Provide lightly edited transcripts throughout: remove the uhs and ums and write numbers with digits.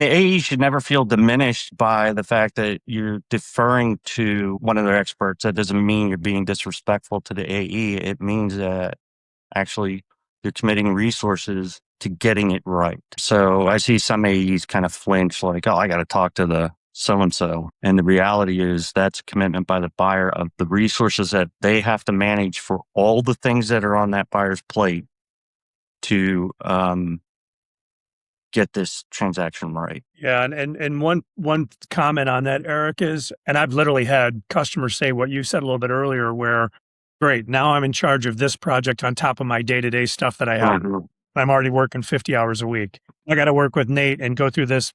The AE should never feel diminished by the fact that you're deferring to one of their experts. That doesn't mean you're being disrespectful to the AE. It means that actually you're committing resources to getting it right. So I see some AEs kind of flinch like, oh, I got to talk to the so-and-so. And the reality is that's a commitment by the buyer of the resources that they have to manage for all the things that are on that buyer's plate to get this transaction right. Yeah, and one comment on that, Eric, is, and I've literally had customers say what you said a little bit earlier, where great, now I'm in charge of this project on top of my day-to-day stuff that I have. Mhm. I'm already working 50 hours a week. I got to work with Nate and go through this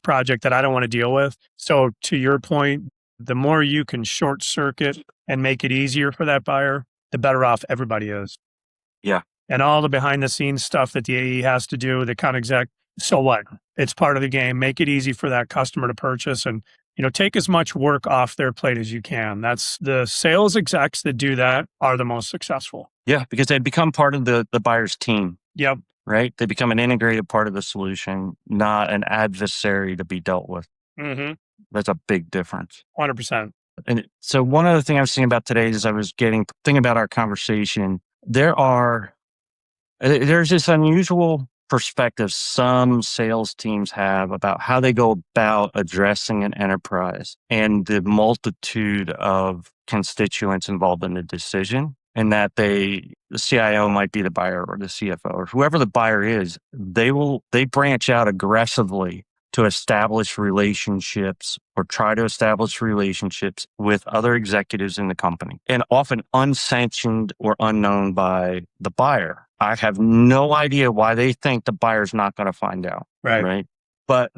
project that I don't want to deal with. So to your point, the more you can short circuit and make it easier for that buyer, the better off everybody is. Yeah. And all the behind the scenes stuff that the AE has to do, the account exec, so what? It's part of the game. Make it easy for that customer to purchase and, take as much work off their plate as you can. That's the sales execs that do that are the most successful. Yeah, because they become part of the buyer's team, Yep. right? They become an integrated part of the solution, not an adversary to be dealt with. Mm-hmm. That's a big difference. 100%. And so one other thing I was thinking about today is I was thinking about our conversation. There's this unusual perspective some sales teams have about how they go about addressing an enterprise and the multitude of constituents involved in the decision. And that the CIO might be the buyer or the CFO or whoever the buyer is, they branch out aggressively to establish relationships or try to establish relationships with other executives in the company, and often unsanctioned or unknown by the buyer. I have no idea why they think the buyer's not going to find out. Right. But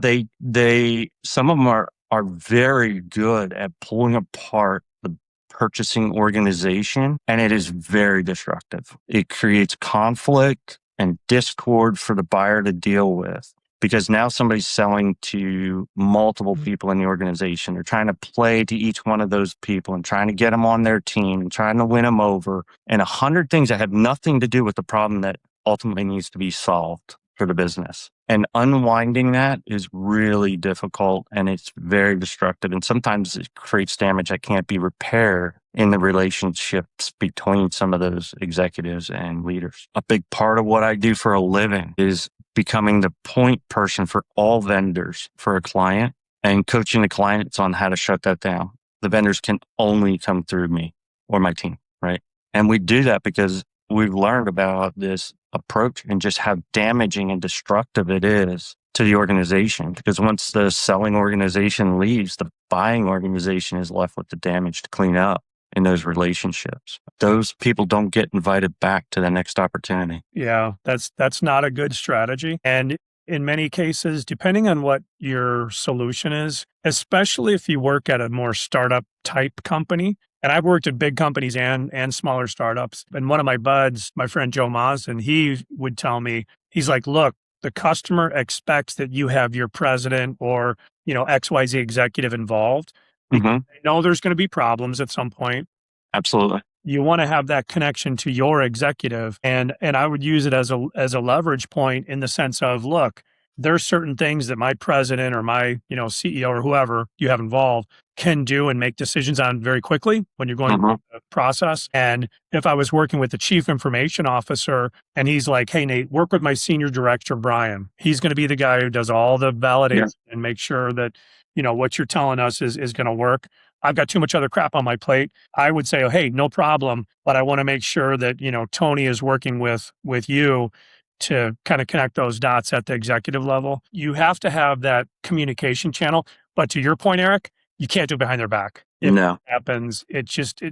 some of them are very good at pulling apart the purchasing organization, and it is very destructive. It creates conflict and discord for the buyer to deal with, because now somebody's selling to multiple people in the organization. They're trying to play to each one of those people and trying to get them on their team and trying to win them over, and 100 things that have nothing to do with the problem that ultimately needs to be solved for the business. And unwinding that is really difficult, and it's very destructive. And sometimes it creates damage that can't be repaired in the relationships between some of those executives and leaders. A big part of what I do for a living is becoming the point person for all vendors for a client and coaching the clients on how to shut that down. The vendors can only come through me or my team, right? And we do that because we've learned about this approach and just how damaging and destructive it is to the organization. Because once the selling organization leaves, the buying organization is left with the damage to clean up in those relationships. Those people don't get invited back to the next opportunity. Yeah, that's not a good strategy. And in many cases, depending on what your solution is, especially if you work at a more startup type company, and I've worked at big companies and smaller startups. And one of my buds, my friend Joe Mazin, he would tell me, he's like, look, the customer expects that you have your president or, XYZ executive involved. Because they know there's going to be problems at some point. Absolutely. You want to have that connection to your executive. And I would use it as a leverage point in the sense of, look, there's certain things that my president or my, CEO or whoever you have involved can do and make decisions on very quickly when you're going through the process. And if I was working with the chief information officer and he's like, hey, Nate, work with my senior director, Brian. He's going to be the guy who does all the validation and make sure that, what you're telling us is going to work. I've got too much other crap on my plate. I would say, oh, hey, no problem. But I want to make sure that, Tony is working with you to kind of connect those dots at the executive level. You have to have that communication channel. But to your point, Eric, you can't do it behind their back. If it happens,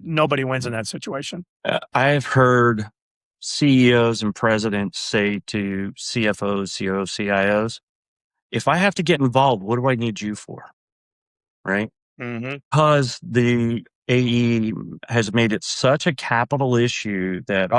nobody wins in that situation. I've heard CEOs and presidents say to CFOs, COOs, CIOs, if I have to get involved, what do I need you for? Right? Because the AE has made it such a capital issue that,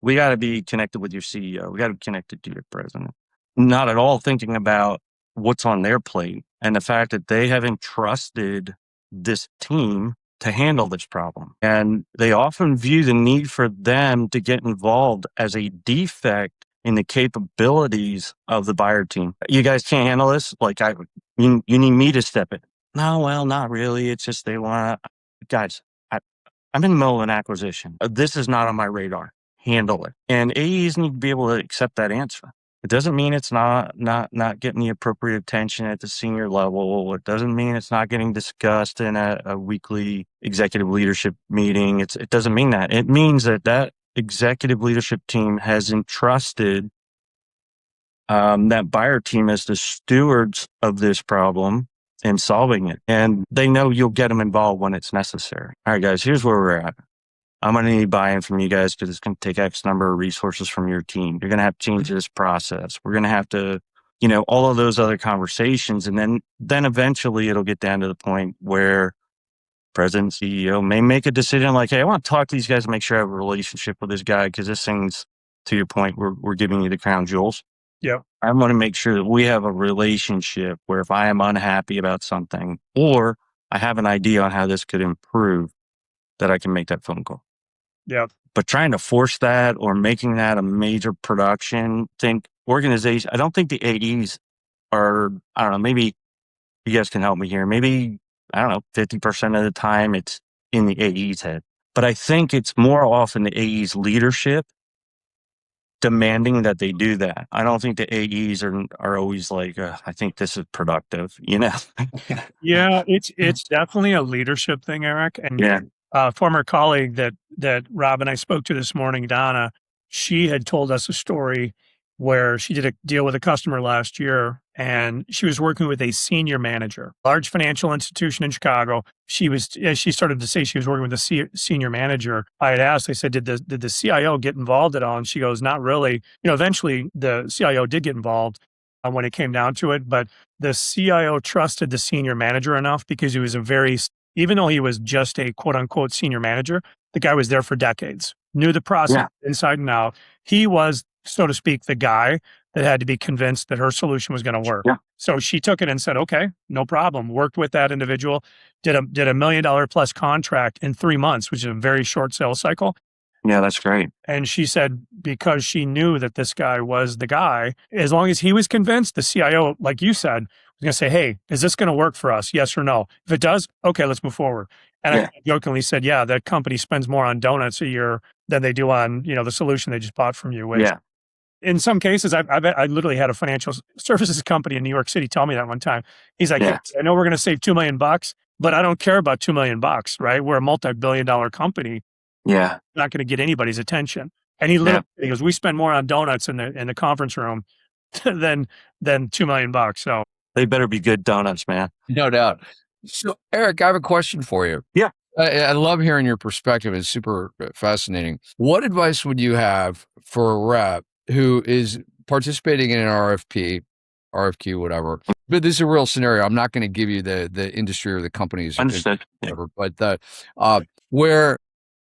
we got to be connected with your CEO. We got to be connected to your president. Not at all thinking about what's on their plate and the fact that they have entrusted this team to handle this problem. And they often view the need for them to get involved as a defect in the capabilities of the buyer team. You guys can't handle this. Like you need me to step in. No, well, not really. It's just they want to, guys. I'm in the middle of an acquisition. This is not on my radar. Handle it. And AEs need to be able to accept that answer. It doesn't mean it's not getting the appropriate attention at the senior level. It doesn't mean it's not getting discussed in a weekly executive leadership meeting. It doesn't mean that. It means that executive leadership team has entrusted that buyer team as the stewards of this problem and solving it. And they know you'll get them involved when it's necessary. All right, guys, here's where we're at. I'm going to need buy-in from you guys because it's going to take X number of resources from your team. You're going to have to change this process. We're going to have to, all of those other conversations. And then eventually it'll get down to the point where president, CEO may make a decision like, hey, I want to talk to these guys and make sure I have a relationship with this guy because this thing's, to your point, we're giving you the crown jewels. Yeah. I want to make sure that we have a relationship where if I am unhappy about something or I have an idea on how this could improve, that I can make that phone call. Yeah. But trying to force that or making that a major production organization, I don't think the AEs are, I don't know, maybe you guys can help me here. Maybe, I don't know, 50% of the time it's in the AE's head. But I think it's more often the AE's leadership demanding that they do that. I don't think the AEs are always like, I think this is productive, Yeah, it's definitely a leadership thing, Eric. And Yeah. Former colleague that Rob and I spoke to this morning, Donna, she had told us a story where she did a deal with a customer last year, and she was working with a senior manager, large financial institution in Chicago. As she started to say she was working with a senior manager, I had asked, I said, did the CIO get involved at all? And she goes, not really. Eventually the CIO did get involved when it came down to it, but the CIO trusted the senior manager enough because he was even though he was just a quote unquote senior manager, the guy was there for decades, knew the process inside and out. He was, so to speak, the guy that had to be convinced that her solution was going to work. Yeah. So she took it and said, okay, no problem. Worked with that individual, did a $1 million plus contract in 3 months, which is a very short sales cycle. Yeah, that's great. And she said, because she knew that this guy was the guy, as long as he was convinced, the CIO, like you said, was going to say, hey, is this going to work for us? Yes or no? If it does, okay, let's move forward. And I jokingly said, yeah, that company spends more on donuts a year than they do on, the solution they just bought from you. Which, in some cases, I literally had a financial services company in New York City tell me that one time. He's like, I know we're going to save $2 million, but I don't care about $2 million, right? We're a multi-billion-dollar company. Yeah. Not going to get anybody's attention. And he literally he goes, we spend more on donuts in the conference room than $2 million. So they better be good donuts, man. No doubt. So Eric, I have a question for you. Yeah. I love hearing your perspective. It's super fascinating. What advice would you have for a rep who is participating in an RFQ, whatever? But this is a real scenario. I'm not going to give you the industry or the companies, Understood. Whatever, but where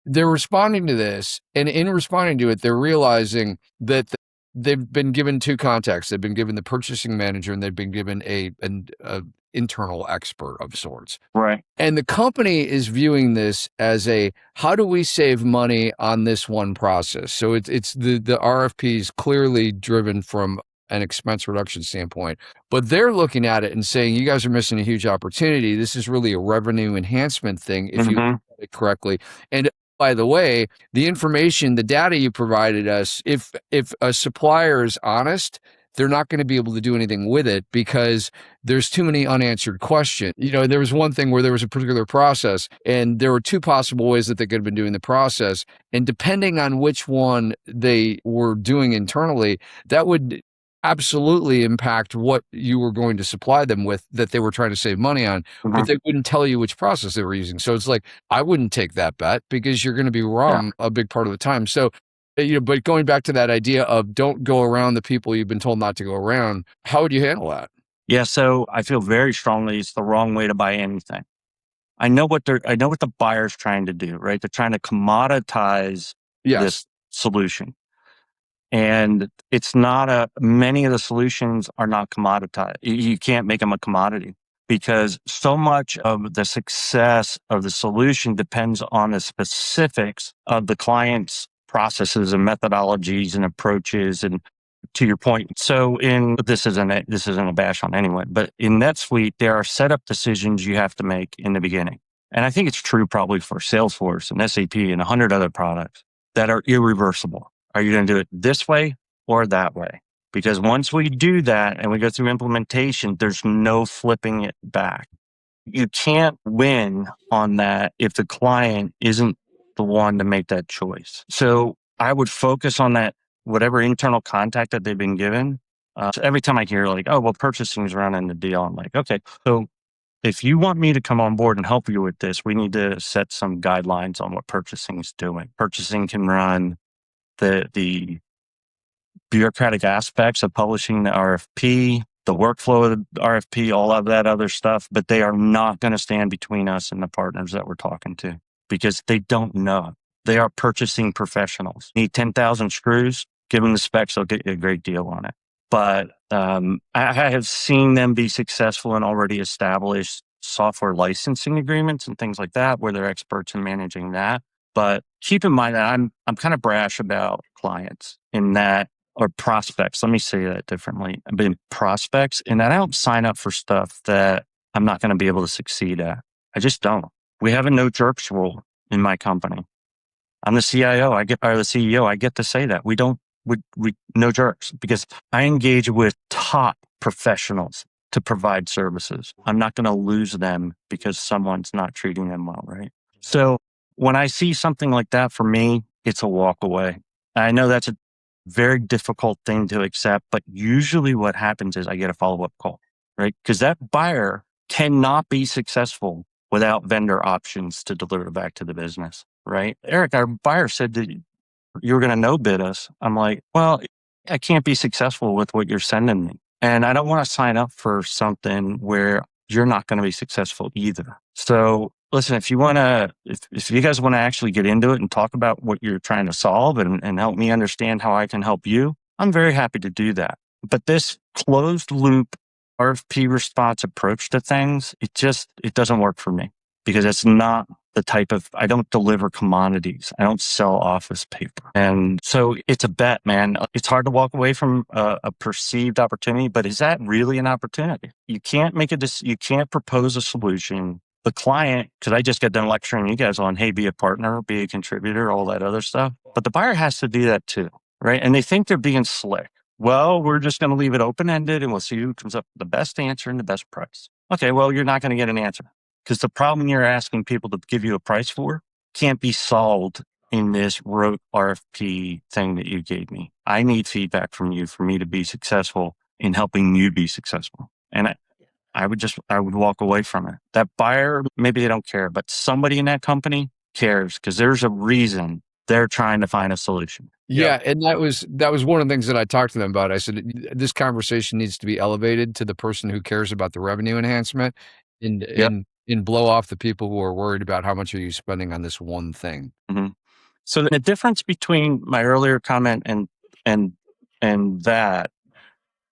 they're responding to this, and in responding to it, they're realizing that they've been given two contacts. They've been given the purchasing manager, and they've been given an internal expert of sorts. Right. And the company is viewing this as how do we save money on this one process? So it's the RFP is clearly driven from an expense reduction standpoint, but they're looking at it and saying, you guys are missing a huge opportunity. This is really a revenue enhancement thing if you look at it correctly. And by the way, the information, the data you provided us, if a supplier is honest, they're not going to be able to do anything with it because there's too many unanswered questions. There was one thing where there was a particular process and there were two possible ways that they could have been doing the process. And depending on which one they were doing internally, that would absolutely impact what you were going to supply them with that they were trying to save money on, but they wouldn't tell you which process they were using. So it's like, I wouldn't take that bet because you're going to be wrong a big part of the time. So, but going back to that idea of don't go around the people you've been told not to go around, how would you handle that? Yeah. So I feel very strongly it's the wrong way to buy anything. I know what the buyer's trying to do, right? They're trying to commoditize this solution. And it's not many of the solutions are not commoditized. You can't make them a commodity because so much of the success of the solution depends on the specifics of the client's processes and methodologies and approaches. And to your point. So this isn't a bash on anyone, but in NetSuite, there are setup decisions you have to make in the beginning. And I think it's true probably for Salesforce and SAP and 100 other products that are irreversible. Are you going to do it this way or that way? Because once we do that and we go through implementation, there's no flipping it back. You can't win on that if the client isn't the one to make that choice. So I would focus on that, whatever internal contact that they've been given. So every time I hear like, oh, well, purchasing is running the deal, I'm like, okay, so if you want me to come on board and help you with this, we need to set some guidelines on what purchasing is doing. Purchasing can run the bureaucratic aspects of publishing the RFP, the workflow of the RFP, all of that other stuff, but they are not going to stand between us and the partners that we're talking to because they don't know. They are purchasing professionals. Need 10,000 screws, give them the specs, they'll get you a great deal on it. But I have seen them be successful and already established software licensing agreements and things like that, where they're experts in managing that. But keep in mind that I'm kind of brash about clients in that, or prospects. Let me say that differently. I've been prospects in that I don't sign up for stuff that I'm not going to be able to succeed at. I just don't. We have a no jerks rule in my company. I'm the CIO. Or the CEO. I get to say that we no jerks because I engage with top professionals to provide services. I'm not going to lose them because someone's not treating them well, right? So when I see something like that, for me, it's a walk away. I know that's a very difficult thing to accept, but usually what happens is I get a follow-up call, right? Because that buyer cannot be successful without vendor options to deliver back to the business, right? Eric, our buyer said that you were going to no bid us. I'm like, well, I can't be successful with what you're sending me. And I don't want to sign up for something where you're not going to be successful either. So listen, if you guys want to actually get into it and talk about what you're trying to solve and help me understand how I can help you, I'm very happy to do that. But this closed loop RFP response approach to things, it doesn't work for me because it's not the type of, I don't deliver commodities. I don't sell office paper. And so it's a bet, man. It's hard to walk away from a perceived opportunity, but is that really an opportunity? You can't you can't propose a solution. The client, because I just got done lecturing you guys on, hey, be a partner, be a contributor, all that other stuff. But the buyer has to do that too, right? And they think they're being slick. Well, we're just going to leave it open-ended and we'll see who comes up with the best answer and the best price. Okay, well, you're not going to get an answer because the problem you're asking people to give you a price for can't be solved in this rote RFP thing that you gave me. I need feedback from you for me to be successful in helping you be successful. And I would walk away from it. That buyer, maybe they don't care, but somebody in that company cares because there's a reason they're trying to find a solution. Yeah, and that was one of the things that I talked to them about. I said this conversation needs to be elevated to the person who cares about the revenue enhancement and blow off the people who are worried about how much are you spending on this one thing. Mm-hmm. So the difference between my earlier comment and that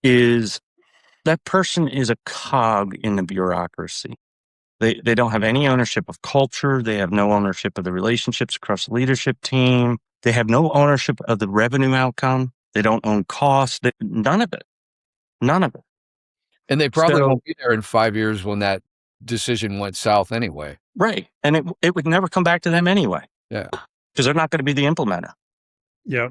is that person is a cog in the bureaucracy. They don't have any ownership of culture. They have no ownership of the relationships across the leadership team. They have no ownership of the revenue outcome. They don't own costs. None of it. None of it. And they probably won't be there in 5 years when that decision went south anyway. Right. And it would never come back to them anyway. Yeah. Because they're not going to be the implementer. Yeah.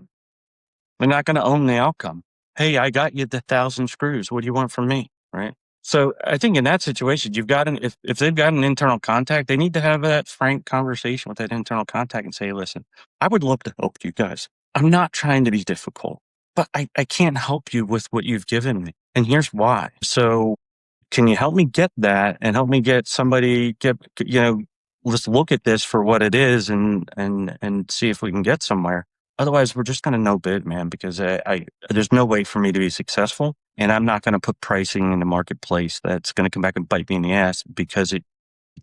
They're not going to own the outcome. Hey, I got you the 1,000 screws. What do you want from me? Right. So I think in that situation, you've got if they've got an internal contact, they need to have that frank conversation with that internal contact and say, listen, I would love to help you guys. I'm not trying to be difficult, but I can't help you with what you've given me. And here's why. So can you help me get that and help me get somebody, let's look at this for what it is and see if we can get somewhere. Otherwise, we're just going to no bid, man, because there's no way for me to be successful. And I'm not going to put pricing in the marketplace that's going to come back and bite me in the ass because it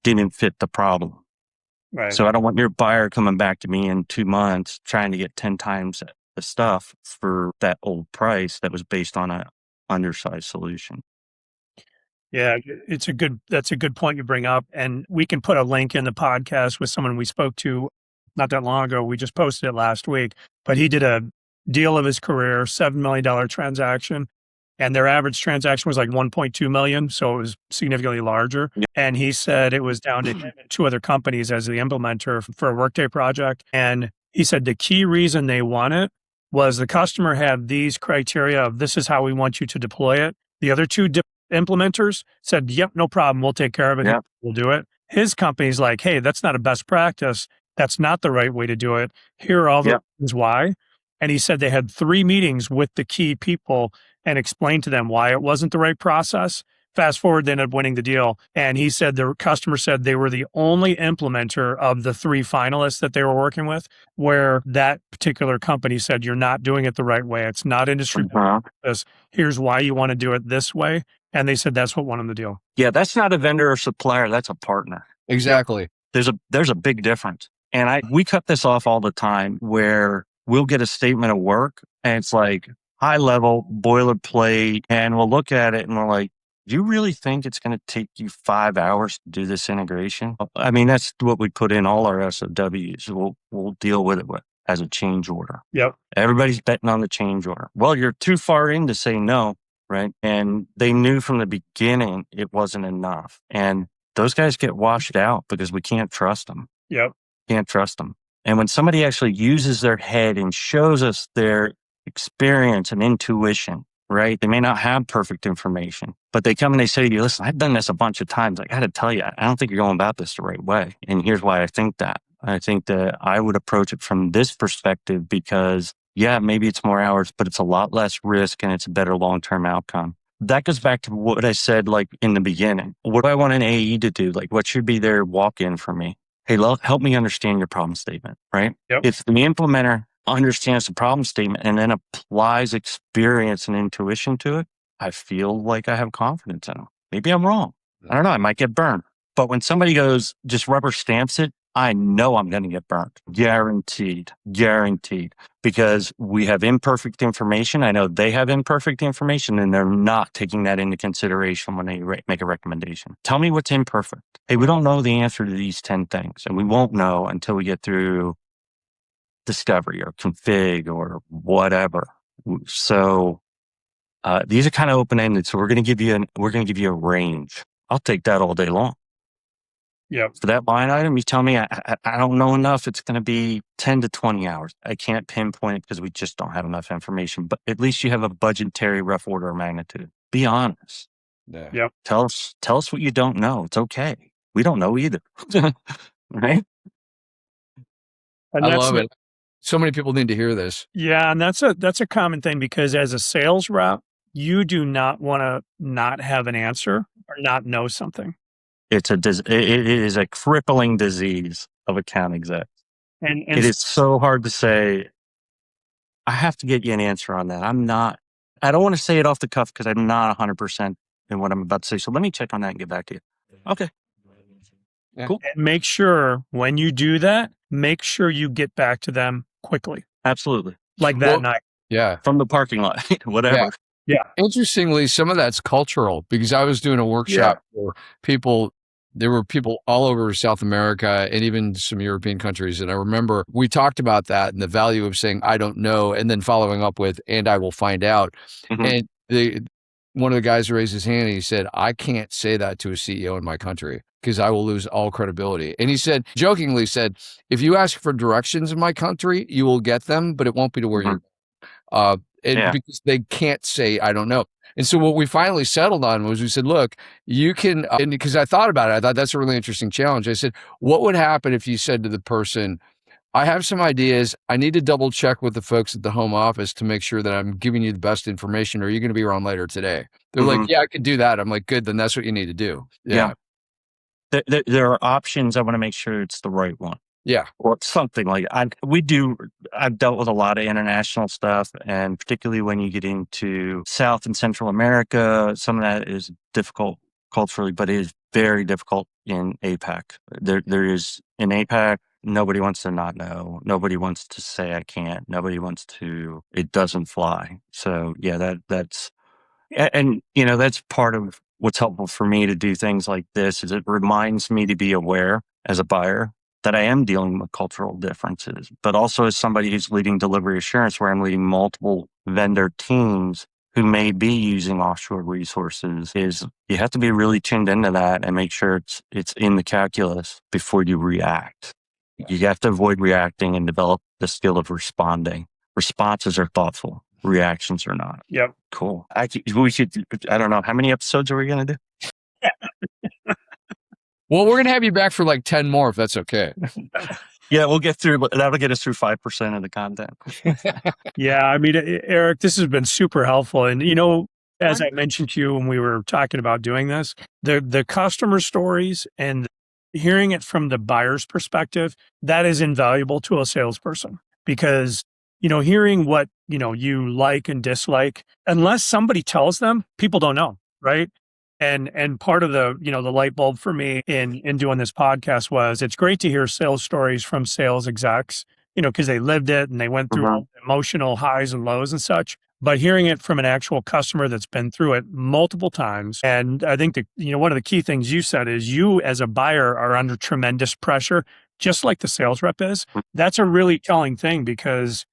didn't fit the problem. Right. So I don't want your buyer coming back to me in 2 months trying to get 10 times the stuff for that old price that was based on an undersized solution. Yeah, that's a good point you bring up. And we can put a link in the podcast with someone we spoke to not that long ago. We just posted it last week, but he did a deal of his career, $7 million transaction. And their average transaction was like 1.2 million. So it was significantly larger. And he said it was down to him and two other companies as the implementer for a Workday project. And he said the key reason they won it was the customer had these criteria of this is how we want you to deploy it. The other two implementers said, yep, no problem. We'll take care of it. Yeah. We'll do it. His company's like, hey, that's not a best practice. That's not the right way to do it. Here are all the reasons why. And he said they had 3 meetings with the key people and explained to them why it wasn't the right process. Fast forward, they ended up winning the deal. And he said the customer said they were the only implementer of the 3 finalists that they were working with, where that particular company said, you're not doing it the right way. It's not industry practice. Here's why you want to do it this way. And they said that's what won them the deal. Yeah, that's not a vendor or supplier. That's a partner. Exactly. There's a big difference. And we cut this off all the time where we'll get a statement of work and it's like high level boilerplate. And we'll look at it and we're like, do you really think it's going to take you 5 hours to do this integration? I mean, that's what we put in all our SOWs. We'll deal with it as a change order. Yep. Everybody's betting on the change order. Well, you're too far in to say no, right? And they knew from the beginning it wasn't enough. And those guys get washed out because we can't trust them. Yep. Can't trust them. And when somebody actually uses their head and shows us their experience and intuition, right? They may not have perfect information, but they come and they say to you, listen, I've done this a bunch of times. I got to tell you, I don't think you're going about this the right way. And here's why I think that. I think that I would approach it from this perspective because, yeah, maybe it's more hours, but it's a lot less risk and it's a better long-term outcome. That goes back to what I said, like in the beginning. What do I want an AE to do? Like what should be their walk-in for me? Hey, help me understand your problem statement, right? Yep. If the implementer understands the problem statement and then applies experience and intuition to it, I feel like I have confidence in them. Maybe I'm wrong. I don't know. I might get burned. But when somebody goes, just rubber stamps it, I know I'm going to get burnt. Guaranteed. Because we have imperfect information. I know they have imperfect information and they're not taking that into consideration when they make a recommendation. Tell me what's imperfect. Hey, we don't know the answer to these 10 things and we won't know until we get through discovery or config or whatever. So these are kind of open-ended. So we're going to give you a range. I'll take that all day long. Yep. For that line item, you tell me I don't know enough. It's going to be 10 to 20 hours. I can't pinpoint it because we just don't have enough information. But at least you have a budgetary rough order of magnitude. Be honest. Yeah. Yep. Tell us what you don't know. It's okay. We don't know either. Right? And I love it. So many people need to hear this. Yeah, and that's a common thing because as a sales rep, you do not want to not have an answer or not know something. It is a crippling disease of account execs. And it is so hard to say, I have to get you an answer on that. I don't want to say it off the cuff because I'm not 100% in what I'm about to say. So let me check on that and get back to you. Okay. Yeah. Cool. And make sure when you do that, make sure you get back to them quickly. Absolutely. Like that night. Yeah. From the parking lot, whatever. Yeah. Interestingly, some of that's cultural because I was doing a workshop for people. There were people all over South America and even some European countries. And I remember we talked about that and the value of saying, I don't know, and then following up with, and I will find out. Mm-hmm. And one of the guys raised his hand and he said, I can't say that to a CEO in my country because I will lose all credibility. And he said, jokingly said, if you ask for directions in my country, you will get them, but it won't be to where you're because they can't say, I don't know. And so what we finally settled on was we said, look, you can, and because I thought about it, I thought that's a really interesting challenge. I said, what would happen if you said to the person, I have some ideas. I need to double check with the folks at the home office to make sure that I'm giving you the best information. Or are you going to be around later today? They're like, yeah, I could do that. I'm like, good. Then that's what you need to do. Yeah. There are options. I want to make sure it's the right one. Yeah. Or something like I've dealt with a lot of international stuff, and particularly when you get into South and Central America, some of that is difficult culturally, but it is very difficult in APAC. There is in APAC, nobody wants to not know. Nobody wants to say I can't. Nobody wants to, it doesn't fly. So yeah, that's part of what's helpful for me to do things like this is it reminds me to be aware as a buyer that I am dealing with cultural differences, but also as somebody who's leading delivery assurance, where I'm leading multiple vendor teams who may be using offshore resources, is you have to be really tuned into that and make sure it's in the calculus before you react. You have to avoid reacting and develop the skill of responding. Responses are thoughtful. Reactions are not. Yep. Cool. I don't know. How many episodes are we going to do? Well, we're going to have you back for like 10 more if that's okay. Yeah, we'll get through. That'll get us through 5% of the content. Yeah. I mean, Eric, this has been super helpful. And, as I mentioned to you when we were talking about doing this, the customer stories and hearing it from the buyer's perspective, that is invaluable to a salesperson because, hearing what, you like and dislike, unless somebody tells them, people don't know. Right. And part of the, the light bulb for me in doing this podcast was it's great to hear sales stories from sales execs, because they lived it and they went through all the emotional highs and lows and such. But hearing it from an actual customer that's been through it multiple times. And I think that, one of the key things you said is you as a buyer are under tremendous pressure, just like the sales rep is. That's a really telling thing because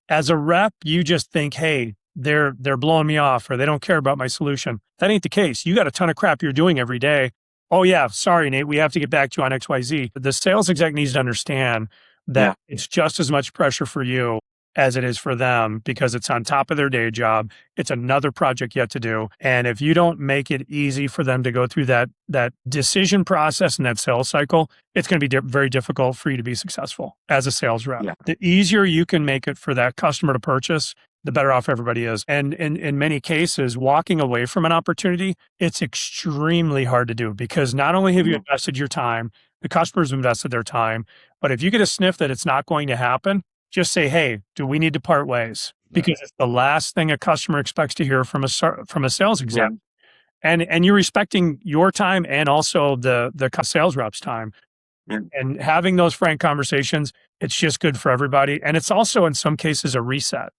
as a rep, you just think, hey, they're blowing me off or they don't care about my solution. That ain't the case. You got a ton of crap you're doing every day. Oh yeah, sorry, Nate, we have to get back to you on XYZ. The sales exec needs to understand that it's just as much pressure for you as it is for them because it's on top of their day job. It's another project yet to do. And if you don't make it easy for them to go through that decision process and that sales cycle, it's going to be very difficult for you to be successful as a sales rep. Yeah. The easier you can make it for that customer to purchase, the better off everybody is. And in many cases, walking away from an opportunity, it's extremely hard to do because not only have you invested your time, the customers invested their time, but if you get a sniff that it's not going to happen, just say, hey, do we need to part ways? Because it's the last thing a customer expects to hear from a sales exec. Yeah. And you're respecting your time and also the sales rep's time. Yeah. And having those frank conversations, it's just good for everybody. And it's also in some cases a reset.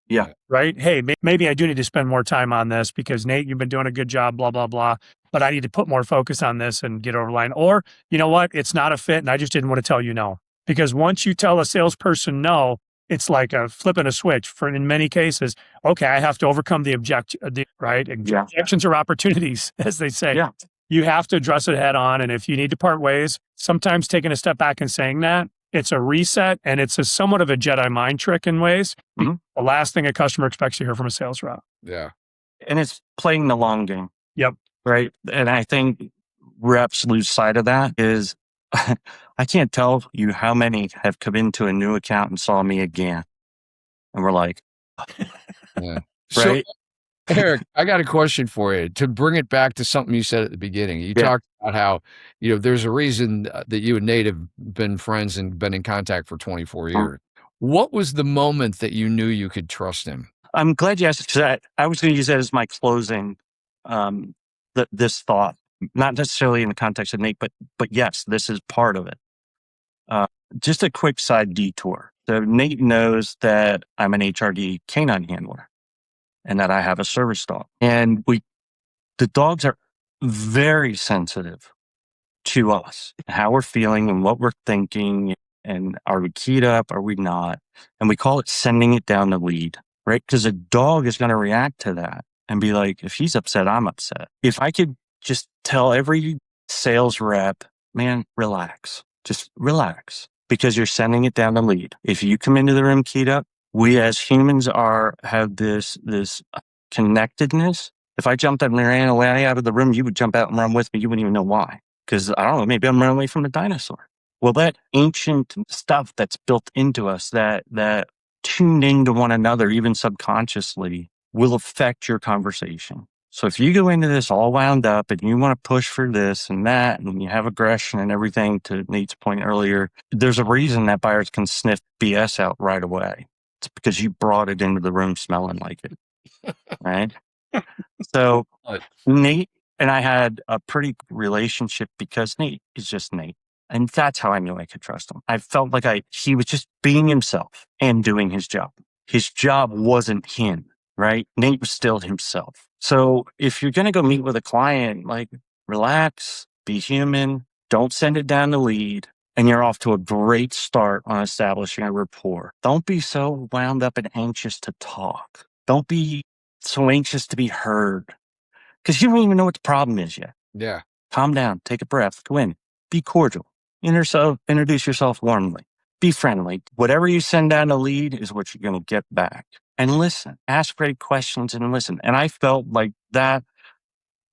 Yeah. Right. Hey, maybe I do need to spend more time on this because Nate, you've been doing a good job, blah, blah, blah. But I need to put more focus on this and get over the line. Or, you know what? It's not a fit. And I just didn't want to tell you no. Because once you tell a salesperson no, it's like a flipping a switch in many cases. Okay, I have to overcome the right? Objections are opportunities, as they say. Yeah. You have to address it head on. And if you need to part ways, sometimes taking a step back and saying that, it's a reset and it's a somewhat of a Jedi mind trick in ways. Mm-hmm. The last thing a customer expects to hear from a sales rep. Yeah. And it's playing the long game. Yep. Right. And I think reps lose sight of that is I can't tell you how many have come into a new account and saw me again. And we're like, yeah. Right. So, Eric, I got a question for you to bring it back to something you said at the beginning. You talked about how, there's a reason that you and Nate have been friends and been in contact for 24 years. What was the moment that you knew you could trust him? I'm glad you asked because I was going to use that as my closing, this thought, not necessarily in the context of Nate, but yes, this is part of it. Just a quick side detour. So Nate knows that I'm an HRD canine handler and that I have a service dog. And the dogs are very sensitive to us, how we're feeling and what we're thinking. And are we keyed up? Are we not? And we call it sending it down the lead, right? Because a dog is going to react to that and be like, if he's upset, I'm upset. If I could just tell every sales rep, man, relax, just relax because you're sending it down the lead. If you come into the room keyed up, we as humans have this connectedness. If I jumped up and ran away out of the room, you would jump out and run with me. You wouldn't even know why. Because I don't know, maybe I'm running away from a dinosaur. Well, that ancient stuff that's built into us that tuned into one another, even subconsciously, will affect your conversation. So if you go into this all wound up and you want to push for this and that, and you have aggression and everything, to Nate's point earlier, there's a reason that buyers can sniff BS out right away. It's because you brought it into the room smelling like it, right? So Nate and I had a pretty good relationship because Nate is just Nate. And that's how I knew I could trust him. I felt like he was just being himself and doing his job. His job wasn't him, right? Nate was still himself. So if you're going to go meet with a client, like relax, be human, don't send it down the lead. and you're off to a great start on establishing a rapport. Don't be so wound up and anxious to talk. Don't be so anxious to be heard because you don't even know what the problem is yet. Yeah. Calm down, take a breath, go in, be cordial, introduce yourself warmly, be friendly. Whatever you send down a lead is what you're going to get back. And listen, ask great questions and listen. And I felt like that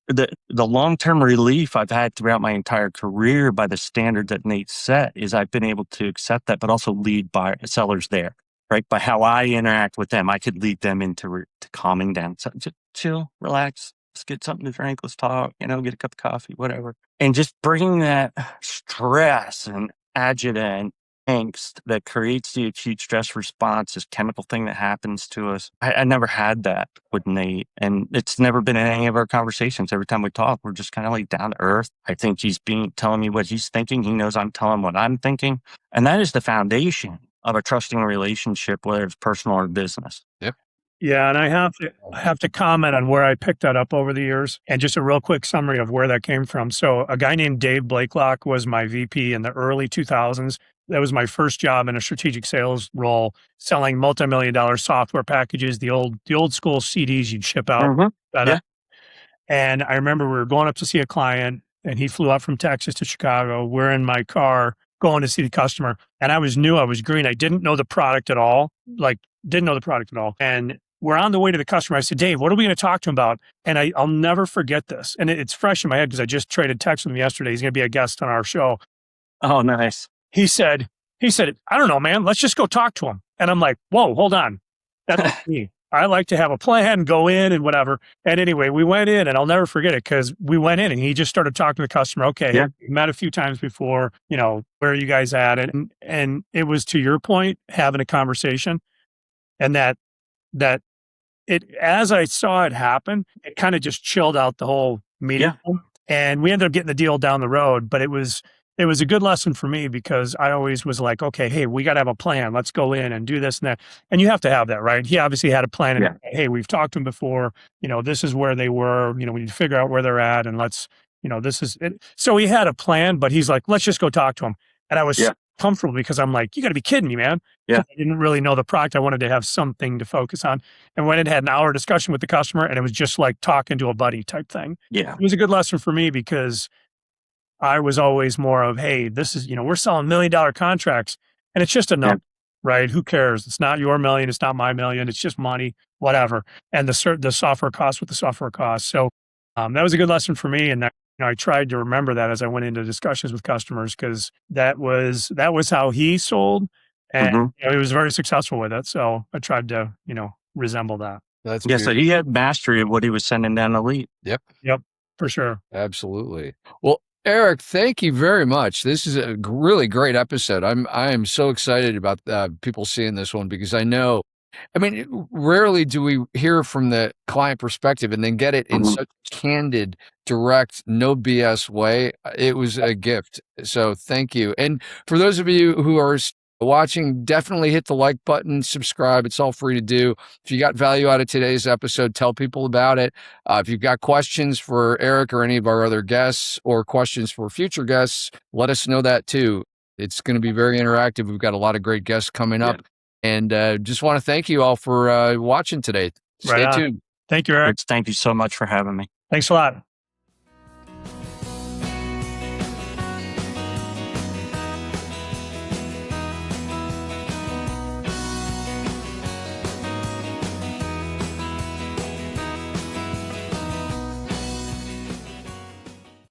the long-term relief I've had throughout my entire career by the standard that Nate set is I've been able to accept that, but also lead by sellers there, right? By how I interact with them, I could lead them into to calming down. So just chill, relax, let's get something to drink, let's talk, get a cup of coffee, whatever. And just bring that stress and agita and angst that creates the acute stress response, this chemical thing that happens to us. I never had that with Nate, and it's never been in any of our conversations. Every time we talk, we're just kind of like down to earth. I think he's telling me what he's thinking. He knows I'm telling what I'm thinking. And that is the foundation of a trusting relationship, whether it's personal or business. Yep. Yeah, and I have to comment on where I picked that up over the years, and just a real quick summary of where that came from. So a guy named Dave Blakelock was my VP in the early 2000s. That was my first job in a strategic sales role, selling multi-million-dollar software packages, the old school CDs you'd ship out. Mm-hmm. Yeah. And I remember we were going up to see a client, and he flew out from Texas to Chicago. We're in my car going to see the customer, and I was green. I didn't know the product at all, And we're on the way to the customer. I said, Dave, what are we going to talk to him about? And I'll never forget this. And it's fresh in my head because I just traded text with him yesterday. He's going to be a guest on our show. Oh, nice. He said, I don't know, man, let's just go talk to him. And I'm like, whoa, hold on. That's me. I like to have a plan, go in and whatever. And anyway, we went in, and I'll never forget it because we went in and he just started talking to the customer. Okay, yeah. We met a few times before, where are you guys at? And it was, to your point, having a conversation, and that as I saw it happen, it kind of just chilled out the whole meeting. Yeah. And we ended up getting the deal down the road, but it was a good lesson for me because I always was like, okay, hey, we got to have a plan. Let's go in and do this and that. And you have to have that, right? He obviously had a plan. And hey, we've talked to him before. This is where they were. We need to figure out where they're at, and let's, this is it. So he had a plan, but he's like, let's just go talk to him. And I was so comfortable because I'm like, you got to be kidding me, man. Yeah. I didn't really know the product. I wanted to have something to focus on. And when it had an hour discussion with the customer, and it was just like talking to a buddy type thing. Yeah. It was a good lesson for me because I was always more of, hey, this is, we're selling $1 million contracts, and it's just a number, right? Who cares? It's not your million. It's not my million. It's just money, whatever. And the software costs with the software costs. So that was a good lesson for me. And that, I tried to remember that as I went into discussions with customers, because that was how he sold, and he was very successful with it. So I tried to, resemble that. That's so he had mastery of what he was sending down the lead. Yep, for sure. Absolutely. Well, Eric, thank you very much. This is a really great episode. I am so excited about people seeing this one, because rarely do we hear from the client perspective and then get it in such a candid, direct, no BS way. It was a gift. So thank you. And for those of you who are watching, definitely hit the like button, subscribe. It's all free to do. If you got value out of today's episode, tell people about it. If you've got questions for Eric or any of our other guests, or questions for future guests, let us know that too. It's going to be very interactive. We've got a lot of great guests coming up. And just want to thank you all for watching today. Stay tuned. Thank you, Eric. Thank you so much for having me. Thanks a lot.